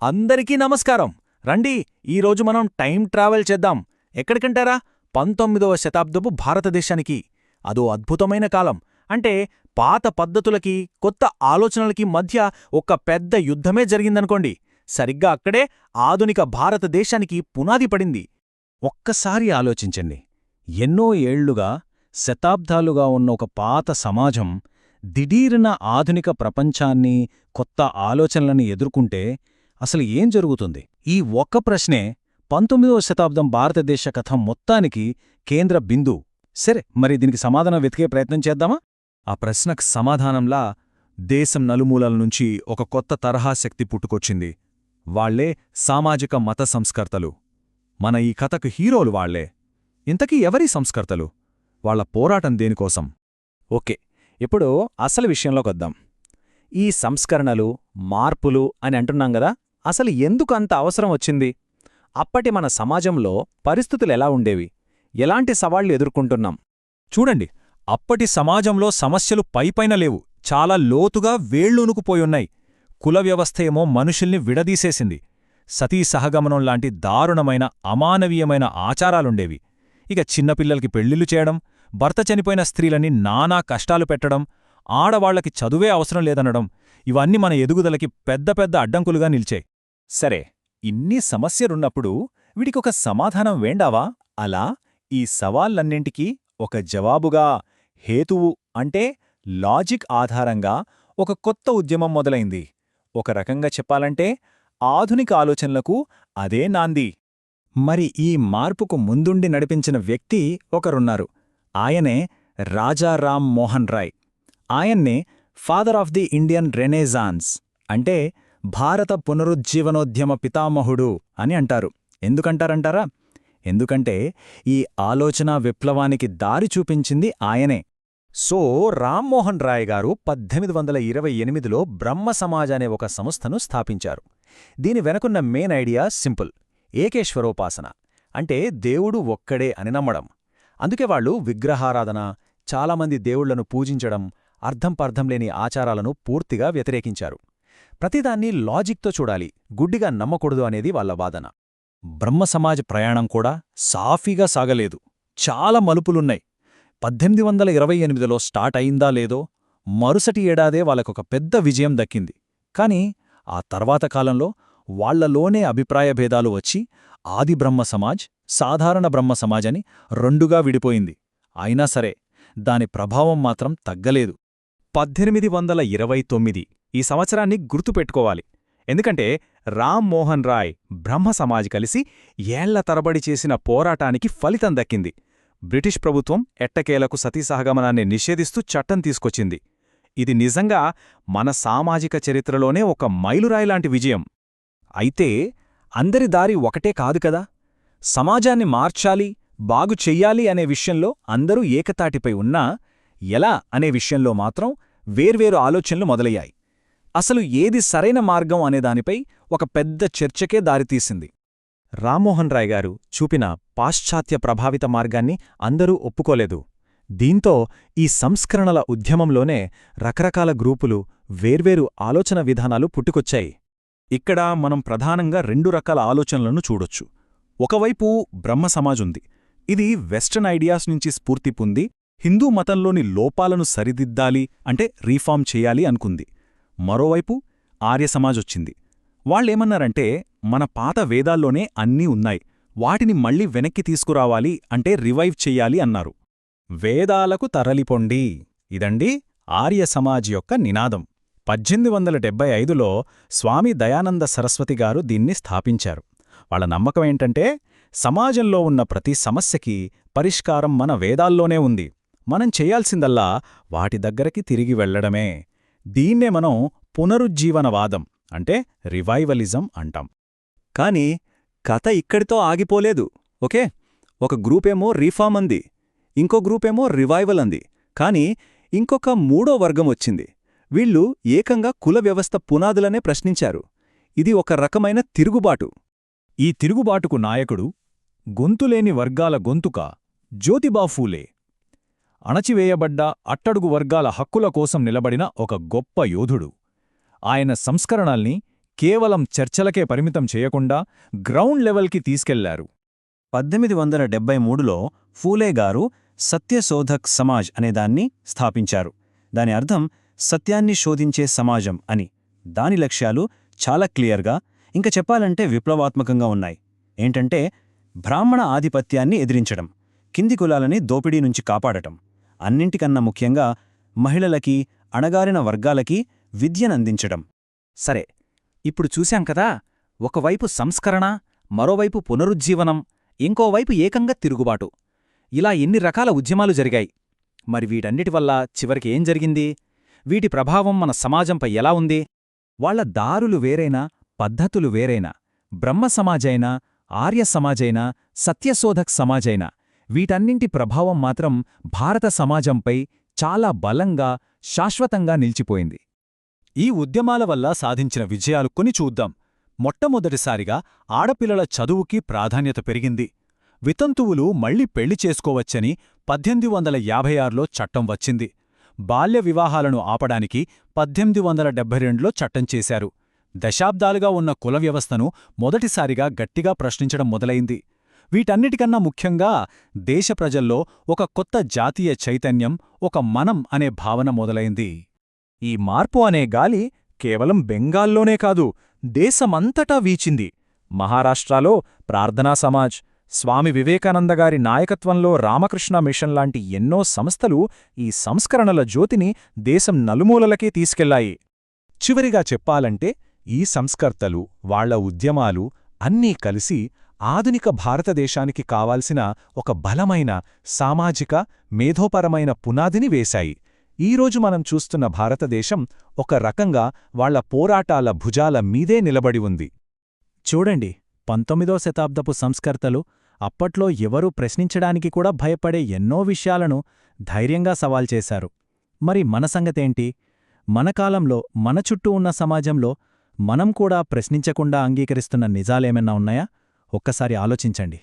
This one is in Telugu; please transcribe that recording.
అందరికీ నమస్కారం. రండి, ఈరోజు మనం టైం ట్రావెల్ చేద్దాం. ఎక్కడికంటారా? 19వ శతాబ్దపు భారతదేశానికి. అదో అద్భుతమైన కాలం. అంటే పాత పద్ధతులకి కొత్త ఆలోచనలకి మధ్య ఒక పెద్ద యుద్ధమే జరిగిందనుకోండి. సరిగ్గా అక్కడే ఆధునిక భారతదేశానికి పునాది పడింది. ఒక్కసారి ఆలోచించండి. ఎన్నో ఏళ్లుగా, శతాబ్దాలుగా ఉన్న ఒక పాత సమాజం దిఢీరున ఆధునిక ప్రపంచాన్ని, కొత్త ఆలోచనలని ఎదుర్కొంటే అసలు ఏం జరుగుతుంది? ఈ ఒక్క ప్రశ్నే 19వ శతాబ్దం భారతదేశ కథ మొత్తానికి కేంద్ర బిందువు. సరే, మరి దీనికి సమాధానం వెతికే ప్రయత్నం చేద్దామా? ఆ ప్రశ్నకు సమాధానంలా దేశం నలుమూలల నుంచి ఒక కొత్త తరహా శక్తి పుట్టుకొచ్చింది. వాళ్లే సామాజిక మత సంస్కర్తలు. మన ఈ కథకు హీరోలు వాళ్లే. ఇంతకీ ఎవరి సంస్కర్తలు? వాళ్ల పోరాటం దేనికోసం? ఓకే, ఇప్పుడు అసలు విషయంలోకొద్దాం. ఈ సంస్కరణలు, మార్పులు అని అంటున్నాం గదా, అసలు ఎందుకు అంత అవసరం వచ్చింది? అప్పటి మన సమాజంలో పరిస్థితులెలా ఉండేవి? ఎలాంటి సవాళ్లు ఎదుర్కొంటున్నాం? చూడండి, అప్పటి సమాజంలో సమస్యలు పైపైన లేవు, చాలా లోతుగా వేళ్లూనుకుపోయున్నాయి. కుల వ్యవస్థయేమో మనుషుల్ని విడదీసేసింది. సతీ సహగమనం లాంటి దారుణమైన, అమానవీయమైన ఆచారాలుండేవి. ఇక చిన్నపిల్లలకి పెళ్లిళ్లు చేయడం, భర్త చనిపోయిన స్త్రీలని నానా కష్టాలు పెట్టడం, ఆడవాళ్లకి చదువే అవసరం లేదనడం, ఇవన్నీ మన ఎదుగుదలకి పెద్ద పెద్ద అడ్డంకులుగా నిల్చాయి. సరే, ఇన్ని సమస్యలున్నప్పుడు వీటికొక సమాధానం వేండావా? అలా ఈ సవాళ్లన్నింటికీ ఒక జవాబుగా, హేతువు అంటే లాజిక్ ఆధారంగా ఒక కొత్త ఉద్యమం మొదలైంది. ఒక రకంగా చెప్పాలంటే ఆధునిక ఆలోచనలకు అదే నాంది. మరి ఈ మార్పుకు ముందుండి నడిపించిన వ్యక్తి ఒకరున్నారు. ఆయనే రాజా రామ్ మోహన్ రాయ్. ఆయన్నే ఫాదర్ ఆఫ్ ది ఇండియన్ రెనేజాన్స్, అంటే భారత పునరుజ్జీవనోద్యమ పితామహుడు అని అంటారు. ఎందుకంటారంటారా? ఎందుకంటే ఈ ఆలోచనా విప్లవానికి దారి చూపించింది ఆయనే. సో రామ్మోహన్ రాయ్ గారు 1828లో బ్రహ్మ సమాజ్ అనే ఒక సంస్థను స్థాపించారు. దీని వెనకున్న మెయిన్ ఐడియా సింపుల్: ఏకేశ్వరోపాసన, అంటే దేవుడు ఒక్కడే అని నమ్మడం. అందుకే వాళ్ళు విగ్రహారాధన, చాలామంది దేవుళ్లను పూజించడం, అర్థంపర్థం లేని ఆచారాలను పూర్తిగా వ్యతిరేకించారు. ప్రతిదాన్ని లాజిక్తో చూడాలి, గుడ్డిగా నమ్మకూడదు అనేది వాళ్ళ వాదన. బ్రహ్మసమాజ్ ప్రయాణం కూడా సాఫీగా సాగలేదు. చాలా మలుపులున్నాయి. 1828లో స్టార్ట్ అయిందా లేదో, మరుసటి ఏడాదే వాళ్ళకొక పెద్ద విజయం దక్కింది. కాని ఆ తర్వాత కాలంలో వాళ్లలోనే అభిప్రాయ భేదాలు వచ్చి ఆది బ్రహ్మసమాజ్, సాధారణ బ్రహ్మసమాజ్ అని రెండుగా విడిపోయింది. అయినా సరే, దాని ప్రభావం మాత్రం తగ్గలేదు. 1829 ఈ సంవత్సరాన్ని గుర్తుపెట్టుకోవాలి. ఎందుకంటే రామ్మోహన్ రాయ్, బ్రహ్మసమాజ్ కలిసి ఏళ్ల తరబడి చేసిన పోరాటానికి ఫలితం దక్కింది. బ్రిటిష్ ప్రభుత్వం ఎట్టకేలకు సతీసహగమనాన్ని నిషేధిస్తూ చట్టం తీసుకొచ్చింది. ఇది నిజంగా మన సామాజిక చరిత్రలోనే ఒక మైలురాయిలాంటి విజయం. అయితే అందరి దారి ఒకటే కాదు కదా. సమాజాన్ని మార్చాలి, బాగు చెయ్యాలి అనే విషయంలో అందరూ ఏకతాటిపై ఉన్నా, ఎలా అనే విషయంలో మాత్రం వేర్వేరు ఆలోచనలు మొదలయ్యాయి. అసలు ఏది సరైన మార్గం అనేదానిపై ఒక పెద్ద చర్చకే దారితీసింది. రామ్మోహన్ రాయ్ గారు చూపిన పాశ్చాత్య ప్రభావిత మార్గాన్ని అందరూ ఒప్పుకోలేదు. దీంతో ఈ సంస్కరణల ఉద్యమంలోనే రకరకాల గ్రూపులు, వేర్వేరు ఆలోచన విధానాలు పుట్టుకొచ్చాయి. ఇక్కడ మనం ప్రధానంగా 2 రకాల ఆలోచనలను చూడొచ్చు. ఒకవైపు బ్రహ్మసమాజుంది. ఇది వెస్టర్న్ ఐడియాస్ నుంచి స్ఫూర్తి పొంది హిందూ మతంలోని లోపాలను సరిదిద్దాలి, అంటే రీఫార్మ్ చేయాలి అనుకుంది. మరోవైపు ఆర్యసమాజొచ్చింది. వాళ్ళేమన్నారంటే, మన పాత వేదాల్లోనే అన్నీ ఉన్నాయి, వాటిని మళ్లీ వెనక్కి తీసుకురావాలి, అంటే రివైవ్ చెయ్యాలి అన్నారు. వేదాలకు తరలిపొండి, ఇదండి ఆర్యసమాజ్ యొక్క నినాదం. 1875లో స్వామి దయానంద సరస్వతి గారు దీన్ని స్థాపించారు. వాళ్ళ నమ్మకమేంటంటే, సమాజంలో ఉన్న ప్రతి సమస్యకి పరిష్కారం మన వేదాల్లోనే ఉంది, మనం చెయ్యాల్సిందల్లా వాటి దగ్గరికి తిరిగి వెళ్లడమే. దీన్నే మనం పునరుజ్జీవనవాదం, అంటే రివైవలిజం అంటాం. కాని కథ ఇక్కడితో ఆగిపోలేదు. ఓకే, ఒక గ్రూపేమో రీఫార్మ్ అంది, ఇంకో గ్రూపేమో రివైవల్ అంది. కాని ఇంకొక మూడో వర్గం వచ్చింది. వీళ్ళు ఏకంగా కుల వ్యవస్థ పునాదులనే ప్రశ్నించారు. ఇది ఒక రకమైన తిరుగుబాటు. ఈ తిరుగుబాటుకు నాయకుడు గొంతులేని వర్గాల గొంతుక జ్యోతిబా ఫూలే. అణచివేయబడ్డ అట్టడుగు వర్గాల హక్కుల కోసం నిలబడిన ఒక గొప్ప యోధుడు. ఆయన సంస్కరణల్ని కేవలం చర్చలకే పరిమితం చేయకుండా గ్రౌండ్ లెవెల్కి తీసుకెళ్లారు. 1873లో ఫూలే గారు సత్యశోధక్ సమాజ్ అనేదాన్ని స్థాపించారు. దాని అర్థం సత్యాన్ని శోధించే సమాజం అని. దాని లక్ష్యాలు చాలా క్లియర్గా, ఇంకా చెప్పాలంటే విప్లవాత్మకంగా ఉన్నాయి. ఏంటంటే బ్రాహ్మణ ఆధిపత్యాన్ని ఎదిరించడం, కింది కులాలని దోపిడీ నుంచి కాపాడటం, అన్నింటికన్నా ముఖ్యంగా మహిళలకి, అణగారిన వర్గాలకి విద్యనందించడం. సరే, ఇప్పుడు చూశాం కదా, ఒకవైపు సంస్కరణ, మరోవైపు పునరుజ్జీవనం, ఇంకోవైపు ఏకంగా తిరుగుబాటు. ఇలా ఎన్ని రకాల ఉద్యమాలు జరిగాయి. మరి వీటన్నిటి వల్ల చివరికి ఏం జరిగింది? వీటి ప్రభావం మన సమాజంపై ఎలా ఉంది? వాళ్ల దారులు వేరైనా, పద్ధతులు వేరైనా, బ్రహ్మ సమాజైనా, ఆర్య సమాజైనా, సత్యశోధక్ సమాజైనా, వీటన్నింటి ప్రభావం మాత్రం భారత సమాజంపై చాలా బలంగా, శాశ్వతంగా నిలిచిపోయింది. ఈ ఉద్యమాల వల్ల సాధించిన విజయాలు కొని చూద్దాం. మొట్టమొదటిసారిగా ఆడపిల్లల చదువుకి ప్రాధాన్యత పెరిగింది. వితంతువులు మళ్లీ పెళ్లి చేసుకోవచ్చని 1856లో చట్టం వచ్చింది. బాల్య వివాహాలను ఆపడానికి 1872లో చట్టం చేశారు. దశాబ్దాలుగా ఉన్న కుల వ్యవస్థను మొదటిసారిగా గట్టిగా ప్రశ్నించడం మొదలైంది. వీటన్నిటికన్నా ముఖ్యంగా దేశ ప్రజల్లో ఒక కొత్త జాతీయ చైతన్యం, ఒక మనం అనే భావన మొదలైంది. ఈ మార్పు అనే గాలి కేవలం బెంగాల్లోనే కాదు, దేశమంతటా వీచింది. మహారాష్ట్రలో ప్రార్థనా సమాజ్, స్వామి వివేకానందగారి నాయకత్వంలో రామకృష్ణ మిషన్ లాంటి ఎన్నో సంస్థలు ఈ సంస్కరణల జ్యోతిని దేశం నలుమూలలకే తీసుకెళ్లాయి. చివరిగా చెప్పాలంటే ఈ సంస్కర్తలు, వాళ్ల ఉద్యమాలు అన్నీ కలిసి ఆధునిక భారతదేశానికి కావాల్సిన ఒక బలమైన సామాజిక, మేధోపరమైన పునాదిని వేశాయి. ఈరోజు మనం చూస్తున్న భారతదేశం ఒక రకంగా వాళ్ల పోరాటాల భుజాల మీదే నిలబడి ఉంది. చూడండి, 19వ శతాబ్దపు సంస్కర్తలు అప్పట్లో ఎవరూ ప్రశ్నించడానికి కూడా భయపడే ఎన్నో విషయాలను ధైర్యంగా సవాల్ చేశారు. మరి మన సంగతేంటి? మన కాలంలో, మన చుట్టూ ఉన్న సమాజంలో మనం కూడా ప్రశ్నించకుండా అంగీకరిస్తున్న నిజాలేమన్నా ఉన్నాయా? ఒక్కసారి ఆలోచించండి.